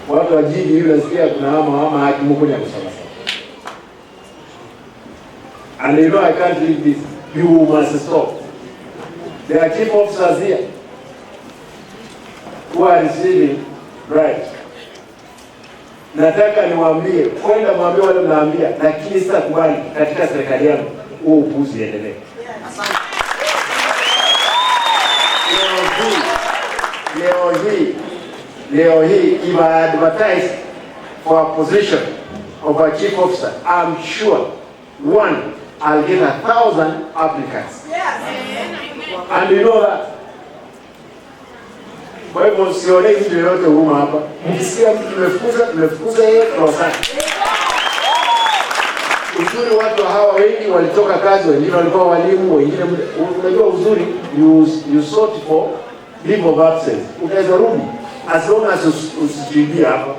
Watu wajiji yule nasikia kuna mama hakimu kunya kusema. And you know I can't leave this. You must stop. There are chief officers here who are receiving bribes. Nataka niwaambie, kwenda mwambie wale mnaambia, lakini sasa kubali katika serikali yangu huo upuzi endelee. Leo hii, if I advertise for a position of a chief officer, I'm sure I'll get 1,000 applicants. Yes. And you know that. Kwa hivyo sione mtu yoyote huruma hapa. Mkisikia mtu tumefukuza yeye kwa sana. Uzuri watu hawa wengi walitoka kazi, wengine walikuwa walimu, wengine unajua uzuri you sort for leave of absence. Utaweza rudi as long as usijibia hapa.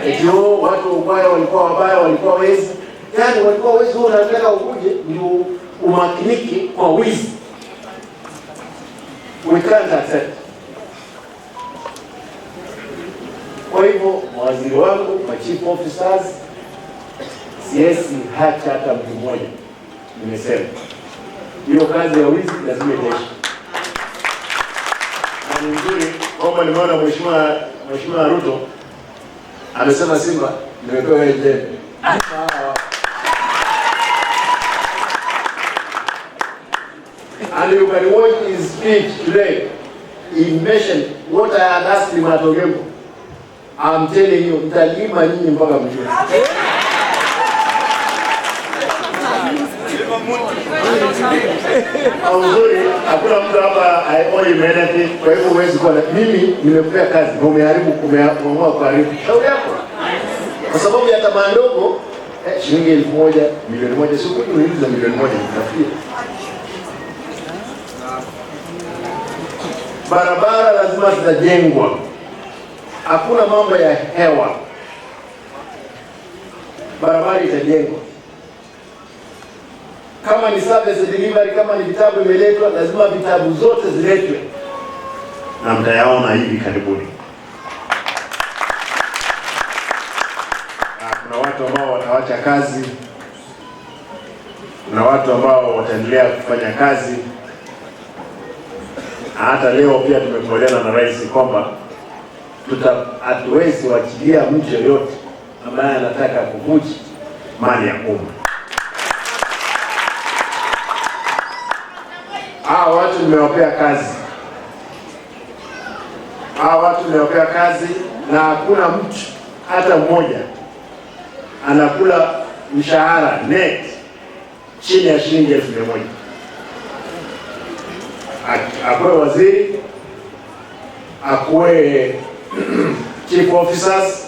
Eti watu wabaya walikuwa wabaya, walikuwa wezi. Yaani walikuwa wezi, unataka ukuje ndio umakiniki kwa wizi. We can't accept. Kwa hivyo mawaziri wangu, ma chief officers, siesi hacha hata mtu mmoja. Nimesema hiyo kazi ya wizi lazima iishe. Na ni nzuri kama nimeona mheshimiwa Ruto amesema Simba nimepewa wewe jembe. And you can watch his speech today. He mentioned what I had asked him at Ogembo. I'm telling you, nitalima nyinyi mpaka mjue. Uzuri, hakuna mtu hapa I owe him anything. Kwa hivyo huwezi kuwa mimi nimekupea kazi na umeharibu, umeamua kuharibu. Shauri yako. Kwa sababu ya tamaa ndogo, shilingi 1,000, milioni 1, sio kuuliza milioni 1 nafikiri. Barabara lazima zitajengwa. Hakuna mambo ya hewa. Barabara itajengwa. Kama ni service delivery, kama ni vitabu imeletwa, lazima vitabu zote ziletwe. Na mtayaona hivi karibuni. Kuna watu ambao watawacha kazi. Kuna watu ambao wataendelea kufanya kazi. Hata leo pia tumekubaliana na rais kwamba hatuwezi wachilia mtu yoyote ambaye anataka kuvuja mali ya umma. Watu nimewapea kazi. Na hakuna mtu hata mmoja anakula mshahara net chini ya shilingi 1,000. Akuwe waziri, akuwe chief officers,